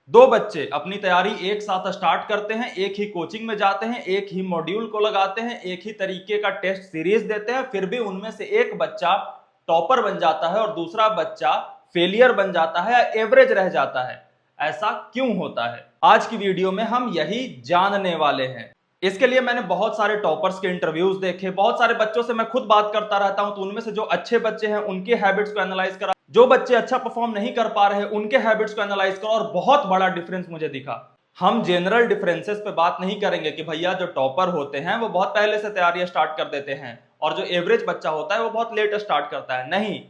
दो बच्चे अपनी तैयारी एक साथ स्टार्ट करते हैं, एक ही कोचिंग में जाते हैं, एक ही मॉड्यूल को लगाते हैं, एक ही तरीके का टेस्ट सीरीज देते हैं, फिर भी उनमें से एक बच्चा टॉपर बन जाता है और दूसरा बच्चा फेलियर बन जाता है या एवरेज रह जाता है। ऐसा क्यों होता है? आज की वीडियो में हम यही जानने वाले हैं। इसके लिए मैंने बहुत सारे टॉपर्स के इंटरव्यूज देखे, बहुत सारे बच्चों से मैं खुद बात करता रहता हूं, तो उनमें से जो अच्छे बच्चे हैं उनके हैबिट्स को एनालाइज करा, जो बच्चे अच्छा परफॉर्म नहीं कर पा रहे उनके हैबिट्स को एनालाइज करा, और बहुत बड़ा डिफरेंस मुझे दिखा। हम जनरल डिफरेंसेस पे बात नहीं करेंगे कि भैया जो टॉपर होते हैं वो बहुत पहले से तैयारी स्टार्ट कर देते हैं और जो एवरेज बच्चा होता है वो बहुत लेट स्टार्ट करता है। नहीं,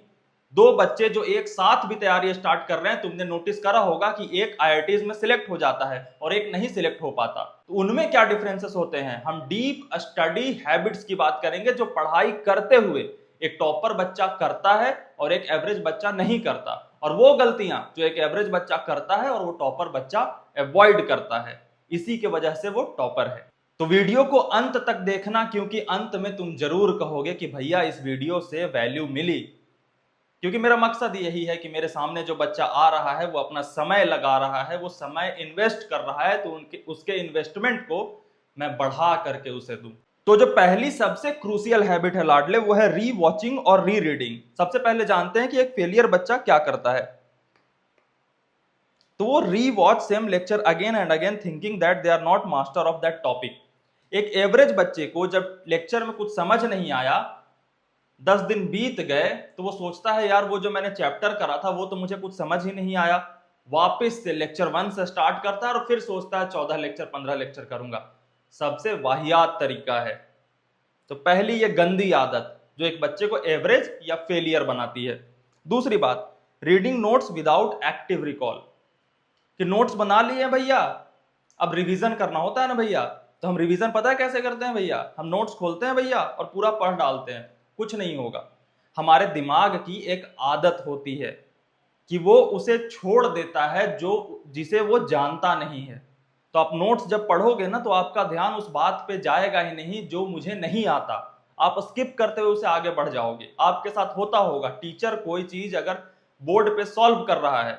दो बच्चे जो एक साथ भी तैयारी स्टार्ट कर रहे हैं, तुमने नोटिस करा होगा कि एक आईआईटीज में सिलेक्ट हो जाता है और एक नहीं सिलेक्ट हो पाता। तो उनमें क्या डिफरेंसेस होते हैं? हम डीप स्टडी हैबिट्स की बात करेंगे, जो पढ़ाई करते हुए एक टॉपर बच्चा करता है और एक एवरेज बच्चा नहीं करता, और वो गलतियां जो एक एवरेज बच्चा करता है और वो टॉपर बच्चा अवॉइड करता है, इसी के वजह से वो टॉपर है। तो वीडियो को अंत तक देखना, क्योंकि अंत में तुम जरूर कहोगे कि भैया इस वीडियो से वैल्यू मिली। क्योंकि मेरा मकसद यही है कि मेरे सामने जो बच्चा आ रहा है वो अपना समय लगा रहा है, वो समय इन्वेस्ट कर रहा है, तो उनके उसके इन्वेस्टमेंट को मैं बढ़ा करके उसे दूं। तो जो पहली सबसे क्रूसियल हैबिट है लाडले, वो है री वॉचिंग और री रीडिंग। सबसे पहले जानते हैं कि एक फेलियर बच्चा क्या करता है। तो वो rewatch same lecture again and again thinking that they are not master of that topic. एक एवरेज बच्चे को जब लेक्चर में कुछ समझ नहीं आया, 10 दिन बीत गए, तो वो सोचता है यार वो जो मैंने चैप्टर करा था वो तो मुझे कुछ समझ ही नहीं आया। वापस से लेक्चर 1 से स्टार्ट करता है और फिर सोचता है 14 लेक्चर 15 लेक्चर करूंगा। सबसे वाहियात तरीका है। तो पहली ये गंदी आदत जो एक बच्चे को एवरेज या फेलियर बनाती है। दूसरी बात, reading notes without active recall. कि नोट्स बना लिए भैया, अब रिवीजन करना होता है ना भैया, तो हम रिवीजन पता है कैसे करते हैं भैया? हम नोट्स खोलते हैं भैया और पूरा पढ़ डालते हैं। कुछ नहीं होगा। हमारे दिमाग की एक आदत होती है कि वो उसे छोड़ देता है जो जिसे वो जानता नहीं है। तो आप नोट्स जब पढ़ोगे ना, तो आपका ध्यान उस बात पे जाएगा ही नहीं जो मुझे नहीं आता। आप स्किप करते हुए उसे आगे बढ़ जाओगे। आपके साथ होता होगा, टीचर कोई चीज अगर बोर्ड पे सॉल्व कर रहा है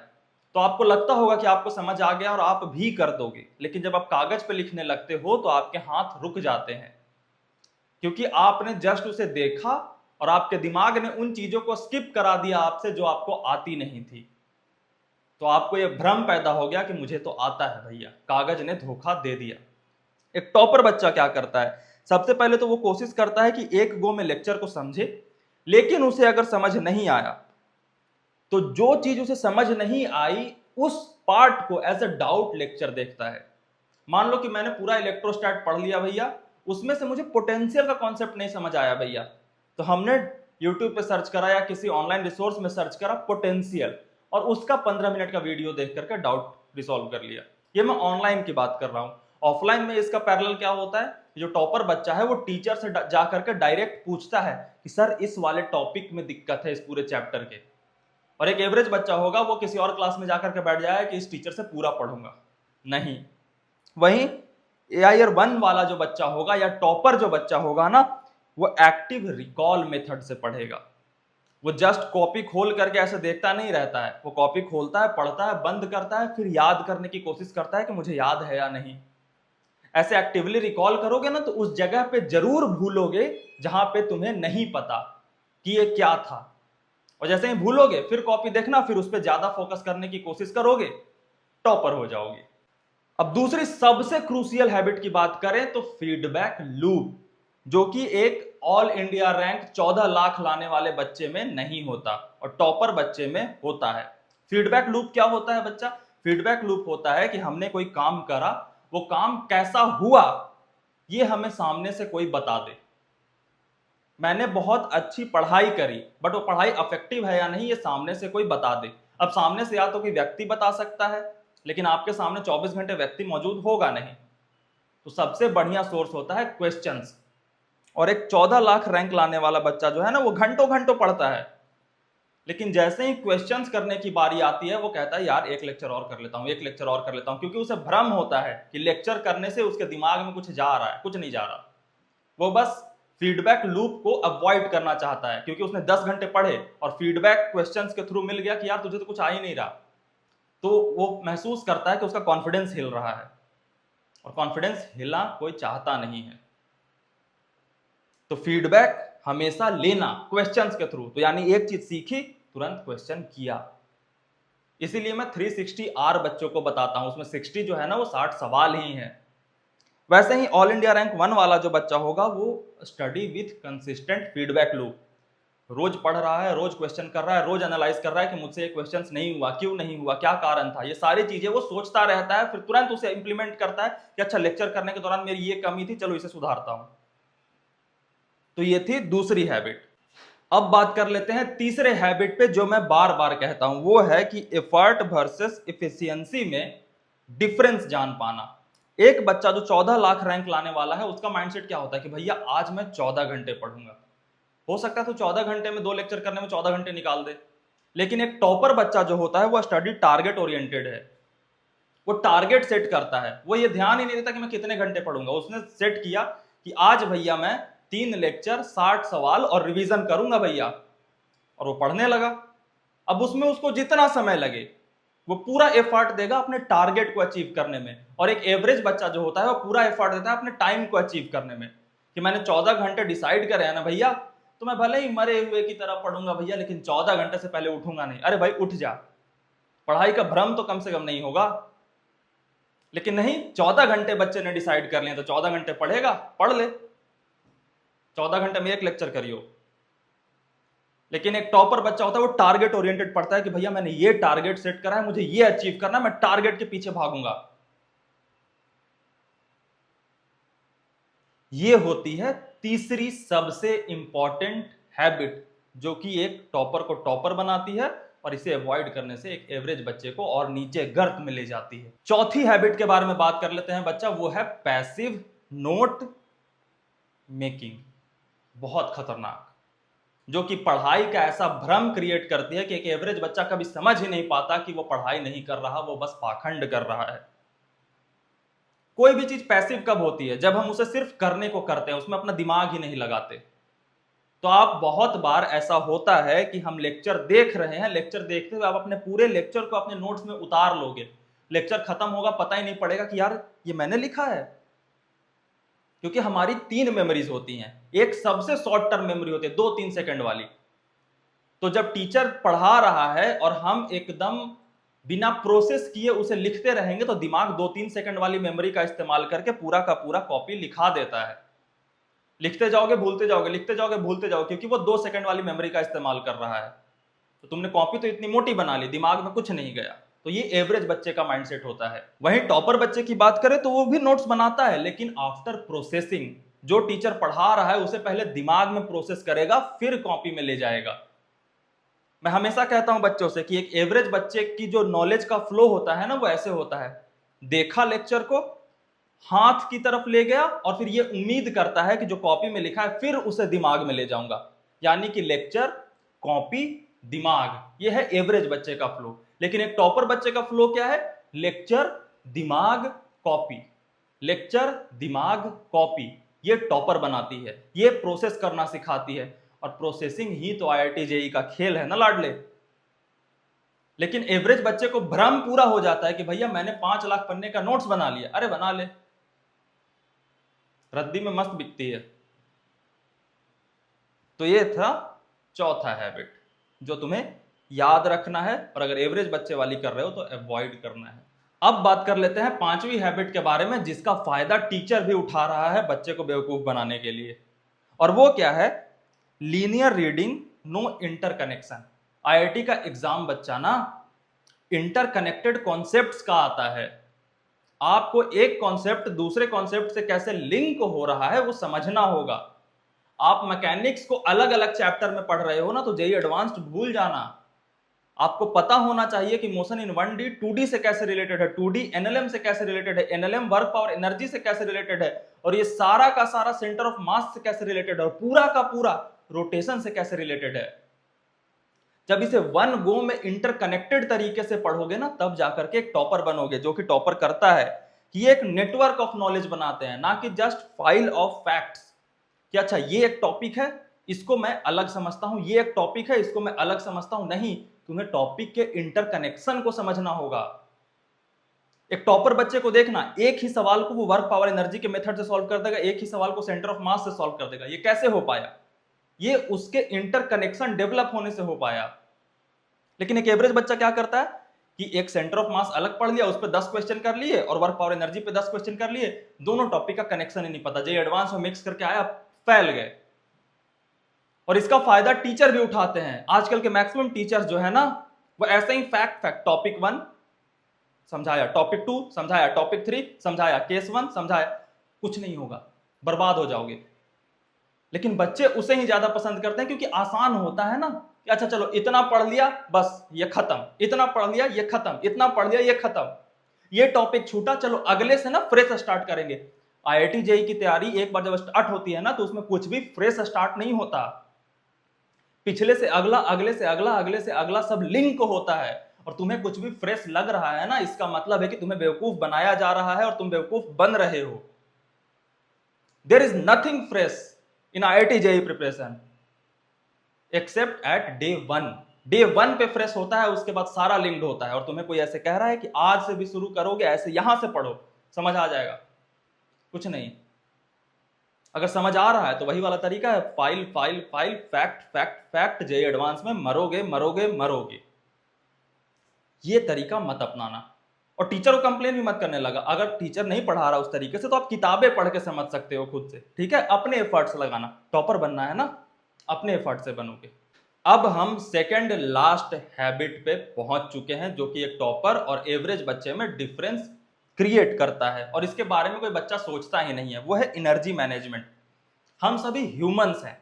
तो आपको लगता होगा कि आपको समझ आ गया और आप भी कर दोगे, लेकिन जब आप कागज पे लिखने लगते हो तो आपके हाथ रुक जाते हैं, क्योंकि आपने जस्ट उसे देखा और आपके दिमाग ने उन चीजों को स्किप करा दिया आपसे जो आपको आती नहीं थी। तो आपको यह भ्रम पैदा हो गया कि मुझे तो आता है भैया, कागज ने धोखा दे दिया। एक टॉपर बच्चा क्या करता है? सबसे पहले तो वो कोशिश करता है कि एक गो में लेक्चर को समझे, लेकिन उसे अगर समझ नहीं आया तो जो चीज उसे समझ नहीं आई उस पार्ट को एज अ डाउट लेक्चर देखता है। मान लो कि मैंने पूरा इलेक्ट्रोस्टैट पढ़ लिया भैया, उसमें से मुझे पोटेंशियल का कॉन्सेप्ट नहीं समझ आया भैया, तो हमने यूट्यूब पे सर्च करा या किसी ऑनलाइन रिसोर्स में सर्च करा पोटेंशियल, और उसका 15 मिनट का वीडियो देख करके डाउट रिसॉल्व कर लिया। ये मैं ऑनलाइन की बात कर रहा हूं। ऑफलाइन में इसका पैरेलल क्या होता है? जो टॉपर बच्चा है वो टीचर से जा करके डायरेक्ट पूछता है कि सर इस वाले टॉपिक में दिक्कत है इस पूरे चैप्टर के। और एक एवरेज बच्चा होगा वो किसी और क्लास में जाकर के बैठ जाएगा कि इस टीचर से पूरा पढ़ूंगा। नहीं। वहीं AIR 1 वाला जो बच्चा होगा या टॉपर जो बच्चा होगा ना, वो एक्टिव रिकॉल मेथड से पढ़ेगा। वो जस्ट कॉपी खोल करके ऐसे देखता नहीं रहता है, वो कॉपी खोलता है, पढ़ता है, बंद करता है, फिर याद करने की कोशिश करता है कि मुझे याद है या नहीं। ऐसे एक्टिवली रिकॉल करोगे ना तो उस जगह पे जरूर भूलोगे जहां पे तुम्हें नहीं पता कि ये क्या था। और जैसे ही भूलोगे फिर कॉपी देखना, फिर उस पर ज्यादा फोकस करने की कोशिश करोगे, टॉपर हो जाओगे। अब दूसरी सबसे क्रूसियल हैबिट की बात करें तो फीडबैक लूप, जो कि एक ऑल इंडिया रैंक 14 लाख लाने वाले बच्चे में नहीं होता और टॉपर बच्चे में होता है। फीडबैक लूप क्या होता है बच्चा? फीडबैक लूप होता है कि हमने कोई काम करा, वो काम कैसा हुआ ये हमें सामने से कोई बता दे। मैंने बहुत अच्छी पढ़ाई करी, बट वो पढ़ाई अफेक्टिव है या नहीं ये सामने से कोई बता दे। अब सामने से या तो कोई व्यक्ति बता सकता है, लेकिन आपके सामने 24 घंटे व्यक्ति मौजूद होगा नहीं। तो सबसे बढ़िया सोर्स होता है क्वेश्चंस। और एक 14 लाख रैंक लाने वाला बच्चा जो है ना, वो घंटों घंटों पढ़ता है, लेकिन जैसे ही क्वेश्चंस करने की बारी आती है वो कहता है यार एक लेक्चर और कर लेता हूं, एक लेक्चर और कर लेता हूं, क्योंकि उसे भ्रम होता है कि लेक्चर करने से उसके दिमाग में कुछ जा रहा है। कुछ नहीं जा रहा। वो बस फीडबैक लूप को अवॉइड करना चाहता है, क्योंकि उसने 10 घंटे पढ़े और फीडबैक क्वेश्चंस के थ्रू मिल गया कि यार तुझे तो कुछ आ ही नहीं रहा। तो वो महसूस करता है कि उसका कॉन्फिडेंस हिल रहा है, और कॉन्फिडेंस हिलना कोई चाहता नहीं है। तो फीडबैक हमेशा लेना क्वेश्चंस के थ्रू। तो यानी एक चीज सीखी, तुरंत क्वेश्चन किया। इसीलिए मैं 360 आर बच्चों को बताता हूं, उसमें 60 जो है ना वो 60 सवाल ही है। वैसे ही ऑल इंडिया रैंक 1 वाला जो बच्चा होगा वो study with consistent feedback loop, रोज पढ़ रहा है, रोज क्वेश्चन कर रहा है, रोज एनालाइज कर रहा है कि मुझसे ये क्वेश्चन नहीं हुआ, क्यों नहीं हुआ, क्या कारण था, ये सारी चीजें वो सोचता रहता है, फिर तुरंत उसे इंप्लीमेंट करता है कि अच्छा लेक्चर करने के दौरान मेरी ये कमी थी, चलो इसे सुधारता हूं। तो ये थी दूसरी हैबिट। अब बात कर लेते हैं तीसरे हैबिट पे, जो मैं बार बार कहता हूं, वो है कि एफर्ट वर्सेस एफिशिएंसी में डिफरेंस जान पाना। एक बच्चा जो 14 लाख रैंक लाने वाला है, उसका माइंडसेट क्या होता है कि भैया आज मैं 14 घंटे पढ़ूंगा। हो सकता है तो 14 घंटे में 2 लेक्चर करने में 14 घंटे निकाल दे। लेकिन एक टॉपर बच्चा जो होता है वो स्टडी टारगेट ओरिएंटेड है, वो टारगेट सेट करता है, वो ये ध्यान ही नहीं देता कि मैं कितने घंटे पढ़ूंगा। उसने सेट किया कि आज भैया मैं 3 लेक्चर 60 सवाल और रिवीजन करूंगा भैया, और वो पढ़ने लगा। अब उसमें उसको जितना समय लगे वो पूरा एफर्ट देगा अपने टारगेट को अचीव करने में। और एक एवरेज बच्चा जो होता है वो पूरा एफर्ट देता है अपने टाइम को अचीव करने में, कि मैंने 14 घंटे डिसाइड करे हैं ना भैया, तो मैं भले ही मरे हुए की तरह पढ़ूंगा भैया, लेकिन 14 घंटे से पहले उठूंगा नहीं। अरे भाई उठ जा, पढ़ाई का भ्रम तो कम से कम नहीं होगा। लेकिन नहीं, 14 घंटे बच्चे ने डिसाइड कर लिए तो 14 घंटे पढ़ेगा, पढ़ ले, 14 घंटे में 1 लेक्चर करियो। लेकिन एक टॉपर बच्चा होता है वो टारगेट ओरिएंटेड पढ़ता है कि भैया मैंने ये टारगेट सेट करा है, मुझे ये अचीव करना है, मैं टारगेट के पीछे भागूंगा। ये होती है तीसरी सबसे इंपॉर्टेंट हैबिट, जो कि एक टॉपर को टॉपर बनाती है, और इसे अवॉइड करने से एक एवरेज बच्चे को और नीचे गर्त में ले जाती है। चौथी हैबिट के बारे में बात कर लेते हैं बच्चा, वो है पैसिव नोट मेकिंग। बहुत खतरनाक, जो कि पढ़ाई का ऐसा भ्रम क्रिएट करती है कि एक एवरेज बच्चा कभी समझ ही नहीं पाता कि वो पढ़ाई नहीं कर रहा, वो बस पाखंड कर रहा है। कोई भी चीज पैसिव कब होती है? जब हम उसे सिर्फ करने को करते हैं, उसमें अपना दिमाग ही नहीं लगाते। तो आप बहुत बार ऐसा होता है कि हम लेक्चर देख रहे हैं, लेक्चर देखते हुए आप अपने पूरे लेक्चर को अपने नोट्स में उतार लोगे, लेक्चर खत्म होगा पता ही नहीं पड़ेगा कि यार ये मैंने लिखा है। क्योंकि हमारी 3 मेमोरीज होती हैं, एक सबसे शॉर्ट टर्म मेमोरी होती है 2-3 सेकंड वाली। तो जब टीचर पढ़ा रहा है और हम एकदम बिना प्रोसेस किए उसे लिखते रहेंगे, तो दिमाग 2-3 सेकंड वाली मेमोरी का इस्तेमाल करके पूरा का पूरा कॉपी लिखा देता है। लिखते जाओगे भूलते जाओगे, लिखते जाओगे भूलते जाओगे, क्योंकि वो 2 सेकंड वाली मेमोरी का इस्तेमाल कर रहा है। तो तुमने कॉपी तो इतनी मोटी बना ली, दिमाग में कुछ नहीं गया। तो ये एवरेज बच्चे का माइंडसेट होता है। वहीं टॉपर बच्चे की बात करें तो वो भी नोट्स बनाता है, लेकिन आफ्टर प्रोसेसिंग। जो टीचर पढ़ा रहा है उसे पहले दिमाग में प्रोसेस करेगा, फिर कॉपी में ले जाएगा। मैं हमेशा कहता हूं बच्चों से कि एक एवरेज बच्चे की जो नॉलेज का फ्लो होता है ना, वो ऐसे होता है, देखा लेक्चर को, हाथ की तरफ ले गया, और फिर ये उम्मीद करता है कि जो कॉपी में लिखा है फिर उसे दिमाग में ले जाऊंगा। यानी कि लेक्चर, कॉपी, दिमाग, ये है एवरेज बच्चे का फ्लो। लेकिन एक टॉपर बच्चे का फ्लो क्या है? लेक्चर, दिमाग, कॉपी, लेक्चर, दिमाग, कॉपी। ये टॉपर बनाती है, ये प्रोसेस करना सिखाती है, और प्रोसेसिंग ही तो IIT JEE का खेल है ना लाडले। लेकिन एवरेज बच्चे को भ्रम पूरा हो जाता है कि भैया मैंने 5 लाख पन्ने का नोट्स बना लिया। अरे बना ले, रद्दी में मस्त बिकती है। तो ये था चौथा हैबिट जो तुम्हें याद रखना है, और अगर एवरेज बच्चे वाली कर रहे हो तो अवॉइड करना है। अब बात कर लेते हैं पांचवी हैबिट के बारे में, जिसका फायदा टीचर भी उठा रहा है बच्चे को बेवकूफ बनाने के लिए। और वो क्या है? Linear reading, no interconnection. IIT का एग्जाम बच्चा ना इंटरकनेक्टेड कॉन्सेप्ट्स का आता है। आपको एक कॉन्सेप्ट दूसरे कॉन्सेप्ट से कैसे लिंक हो रहा है वो समझना होगा। आप मैकेनिक्स को अलग अलग चैप्टर में पढ़ रहे हो ना, तो JEE एडवांस्ड भूल जाना। आपको पता होना चाहिए कि मोशन इन 1D 2D से कैसे रिलेटेड है, 2D NLM से कैसे रिलेटेड है, NLM वर्क पावर एनर्जी से कैसे रिलेटेड है, और ये सारा का सारा सेंटर ऑफ मास से कैसे रिलेटेड है, और पूरा का पूरा रोटेशन से कैसे रिलेटेड है। जब इसे वन गो में इंटरकनेक्टेड तरीके से पढ़ोगे ना, तब जाकर के एक टॉपर बनोगे। जो कि टॉपर करता है कि ये एक नेटवर्क ऑफ नॉलेज बनाते हैं, ना कि जस्ट फाइल ऑफ फैक्ट्स कि अच्छा ये एक टॉपिक है, इसको मैं अलग समझता हूं, ये एक टॉपिक है, इसको मैं अलग समझता हूं। नहीं, तुम्हें टॉपिक के इंटरकनेक्शन को समझना होगा। एक टॉपर बच्चे को देखना, एक ही सवाल को वो वर्क पावर एनर्जी के मेथड से सॉल्व कर देगा, एक ही सवाल को सेंटर ऑफ मास से सॉल्व कर देगा। ये कैसे हो पाया? ये उसके इंटरकनेक्शन डेवलप होने से हो पाया। लेकिन एक एवरेज बच्चा क्या करता है कि एक सेंटर ऑफ मास अलग पढ़ लिया, उस पर 10 क्वेश्चन कर लिए और वर्क पावर एनर्जी पे 10 क्वेश्चन कर लिए, दोनों टॉपिक का कनेक्शन ही नहीं पता, जो एडवांस में मिक्स करके आया, फैल गए। और इसका फायदा टीचर भी उठाते हैं। आजकल के मैक्सिमम टीचर्स जो है ना, वो ऐसे ही फैक्ट टॉपिक 1 समझाया, टॉपिक 2 समझाया, टॉपिक 3 समझाया, केस 1 समझाया, कुछ नहीं होगा, बर्बाद हो जाओगे। लेकिन बच्चे उसे ही ज्यादा पसंद करते हैं क्योंकि आसान होता है ना कि अच्छा चलो इतना पढ़ लिया बस ये खत्म, इतना पढ़ लिया ये खत्म, इतना पढ़ लिया ये खत्म, ये टॉपिक छूटा, चलो अगले से ना फ्रेश स्टार्ट करेंगे। आईआईटी जेईई की तैयारी एक बार जब स्टार्ट होती है ना, तो उसमें कुछ भी फ्रेश स्टार्ट नहीं होता। पिछले से अगला, अगले से अगला, अगले से अगला सब लिंक होता है। और तुम्हें कुछ भी फ्रेश लग रहा है ना, इसका मतलब है कि तुम्हें बेवकूफ बनाया जा रहा है और तुम बेवकूफ बन रहे हो। There is nothing fresh in IIT JEE preparation except at day 1। Day 1 पे फ्रेश होता है, उसके बाद सारा लिंक्ड होता है। और तुम्हें कोई ऐसे कह रहा है कि आज से भी शुरू करोगे, ऐसे यहां से पढ़ो समझ आ जाएगा, कुछ नहीं। अगर समझ आ रहा है तो वही वाला तरीका है, file file file, fact fact fact, JEE advance में मरोगे मरोगे मरोगे। ये तरीका मत अपनाना। और टीचर को कंप्लेन भी मत करने लगा। अगर टीचर नहीं पढ़ा रहा उस तरीके से तो आप किताबें पढ़ के समझ सकते हो खुद से, ठीक है? अपने एफर्ट्स लगाना, टॉपर बनना है ना, अपने एफर्ट से बनोगे। अब हम सेकंड लास्ट हैबिट पे पहुंच चुके हैं, जो कि एक टॉपर और एवरेज बच्चे में डिफरेंस क्रिएट करता है और इसके बारे में कोई बच्चा सोचता ही नहीं है। वो है एनर्जी मैनेजमेंट। हम सभी ह्यूमंस हैं,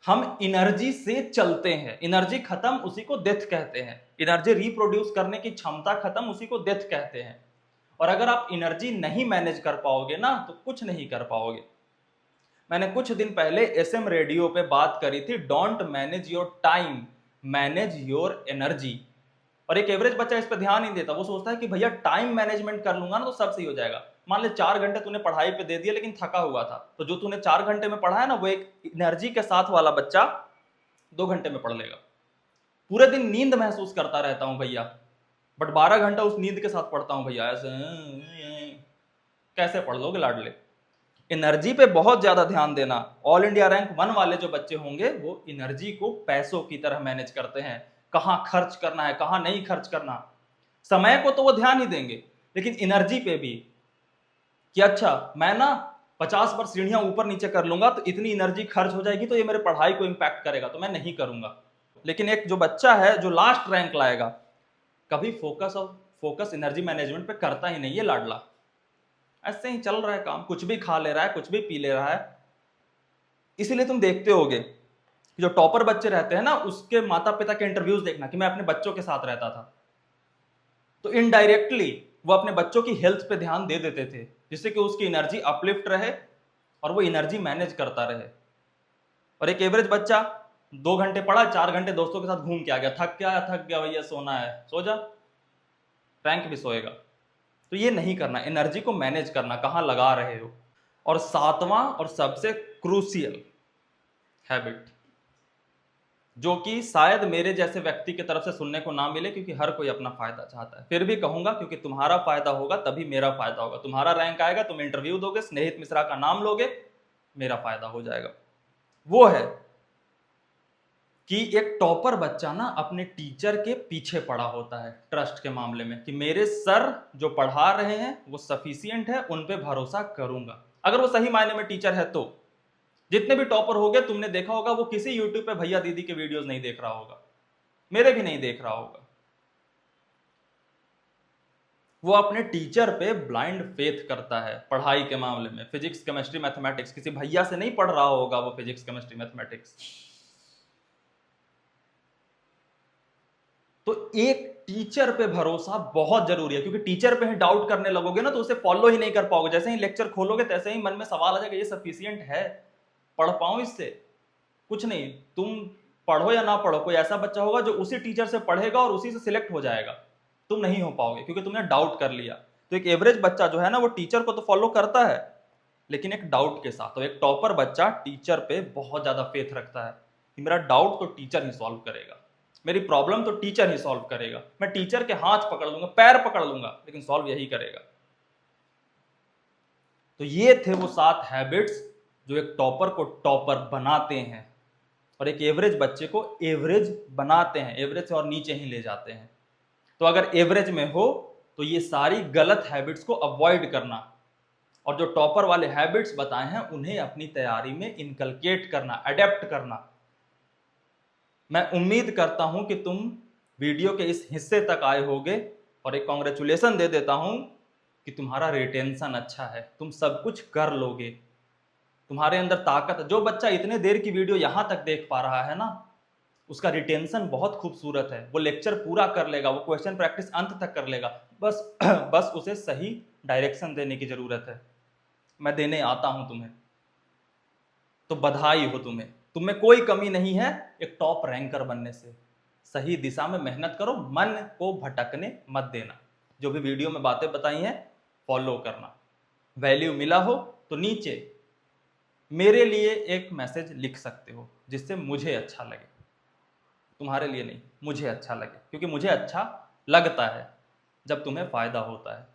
हम एनर्जी से चलते हैं। एनर्जी खत्म उसी को डेथ कहते हैं। एनर्जी रिप्रोड्यूस करने की क्षमता खत्म उसी को डेथ कहते हैं। और अगर आप एनर्जी नहीं मैनेज कर पाओगे ना, तो कुछ नहीं कर पाओगे। मैंने कुछ दिन पहले एसएम रेडियो पे बात करी थी, don't manage your time, manage your energy. और एक एवरेज बच्चा इस पर ध्यान नहीं देता। वो सोचता है कि भैया टाइम मैनेजमेंट कर लूंगा ना तो सब सही हो जाएगा। मान ले 4 घंटे तूने पढ़ाई पे दे दिया लेकिन थका हुआ था, तो जो तूने 4 घंटे में पढ़ा है ना, वो एक एनर्जी के साथ वाला बच्चा 2 घंटे में पढ़ लेगा। पूरे दिन नींद महसूस करता रहता हूं भैया, बट 12 घंटा उस नींद के साथ पढ़ता हूं भैया, ऐसे कैसे पढ़ लोगे लाडले? एनर्जी पे बहुत ज्यादा ध्यान देना। ऑल इंडिया रैंक 1 वाले जो बच्चे होंगे वो एनर्जी को पैसों की तरह मैनेज करते हैं, कहां खर्च करना है कहां नहीं खर्च करना। समय को तो वो ध्यान ही देंगे, लेकिन एनर्जी पे भी कि अच्छा मैं ना 50 बार सीढ़ियां ऊपर नीचे कर लूंगा तो इतनी एनर्जी खर्च हो जाएगी, तो ये मेरे पढ़ाई को इंपैक्ट करेगा, तो मैं नहीं करूंगा। लेकिन एक जो बच्चा है जो लास्ट रैंक लाएगा, कभी फोकस एनर्जी मैनेजमेंट पे करता ही नहीं है लाडला। ऐसे ही चल रहा है काम, कुछ भी खा ले रहा है, कुछ भी पी ले रहा है। इसीलिए तुम देखते होगे जो टॉपर बच्चे रहते हैं ना, उसके माता पिता के इंटरव्यूज देखना कि मैं अपने बच्चों के साथ रहता था, तो इनडायरेक्टली वो अपने बच्चों की हेल्थ पे ध्यान दे देते थे, जिससे कि उसकी एनर्जी अपलिफ्ट रहे और वो एनर्जी मैनेज करता रहे। और एक एवरेज बच्चा 2 घंटे पढ़ा, 4 घंटे दोस्तों के साथ घूम के आ गया, थक गया भैया, सोना है, सो जा, रैंक भी सोएगा। तो ये नहीं करना, एनर्जी को मैनेज करना, कहां लगा रहे हो। और 7वां और सबसे क्रूशियल हैबिट, जो कि शायद मेरे जैसे व्यक्ति की तरफ से सुनने को ना मिले, क्योंकि हर कोई अपना फायदा चाहता है, फिर भी कहूंगा क्योंकि तुम्हारा फायदा होगा तभी मेरा फायदा होगा। तुम्हारा रैंक आएगा, तुम इंटरव्यू दोगे, स्नेहित मिश्रा का नाम लोगे, मेरा फायदा हो जाएगा। वो है कि एक टॉपर बच्चा ना अपने टीचर के पीछे पड़ा होता है ट्रस्ट के मामले में, कि मेरे सर जो पढ़ा रहे हैं वो सफिशिएंट है, उन पे भरोसा करूंगा। अगर वो सही मायने में टीचर है तो। जितने भी टॉपर हो गए तुमने देखा होगा, वो किसी यूट्यूब पे भैया दीदी के वीडियोस नहीं देख रहा होगा, मेरे भी नहीं देख रहा होगा। वो अपने टीचर पे ब्लाइंड फेथ करता है पढ़ाई के मामले में। फिजिक्स केमिस्ट्री मैथमेटिक्स किसी भैया से नहीं पढ़ रहा होगा वो, फिजिक्स केमिस्ट्री मैथमेटिक्स। तो एक टीचर पे भरोसा बहुत जरूरी है, क्योंकि टीचर पे ही डाउट करने लगोगे ना तो उसे फॉलो ही नहीं कर पाओगे। जैसे ही लेक्चर खोलोगे तैसे ही मन में सवाल आ जाएगा, ये सफिशिएंट है, पढ़ पाऊं इससे? कुछ नहीं, तुम पढ़ो या ना पढ़ो, कोई ऐसा बच्चा होगा जो उसी टीचर से पढ़ेगा और उसी से सिलेक्ट हो जाएगा। तुम नहीं हो पाओगे क्योंकि तुमने डाउट कर लिया। तो एक एवरेज बच्चा जो है ना, वो टीचर को तो फॉलो करता है लेकिन एक डाउट के साथ। तो एक टॉपर बच्चा टीचर पे बहुत ज्यादा फेथ रखता है कि मेरा डाउट तो टीचर ही सॉल्व करेगा, मेरी प्रॉब्लम तो टीचर ही सॉल्व करेगा, मैं टीचर के हाथ पकड़ लूंगा, पैर पकड़ लूंगा, लेकिन सॉल्व यही करेगा। तो ये थे वो 7 हैबिट्स जो एक टॉपर को टॉपर बनाते हैं और एक एवरेज बच्चे को एवरेज बनाते हैं, एवरेज से और नीचे ही ले जाते हैं। तो अगर एवरेज में हो तो ये सारी गलत हैबिट्स को अवॉइड करना और जो टॉपर वाले हैबिट्स बताए हैं उन्हें अपनी तैयारी में इनकलकेट करना, अडेप्ट करना। मैं उम्मीद करता हूं कि तुम वीडियो के इस हिस्से तक आए होगे और एक कॉन्ग्रेचुलेशन दे देता हूं कि तुम्हारा रिटेंशन अच्छा है, तुम सब कुछ कर लोगे, तुम्हारे अंदर ताकत। जो बच्चा इतने देर की वीडियो यहां तक देख पा रहा है ना, उसका रिटेंशन बहुत खूबसूरत है, वो लेक्चर पूरा कर लेगा, वो क्वेश्चन प्रैक्टिस अंत तक कर लेगा, बस बस उसे सही डायरेक्शन देने की जरूरत है। मैं देने आता हूं तुम्हें, तो बधाई हो तुम्हें, तुम में कोई कमी नहीं है एक टॉप रैंकर बनने से। सही दिशा में मेहनत करो, मन को भटकने मत देना। जो भी वीडियो में बातें बताई हैं फॉलो करना। वैल्यू मिला हो तो नीचे मेरे लिए एक मैसेज लिख सकते हो जिससे मुझे अच्छा लगे, तुम्हारे लिए नहीं, मुझे अच्छा लगे, क्योंकि मुझे अच्छा लगता है जब तुम्हें फायदा होता है।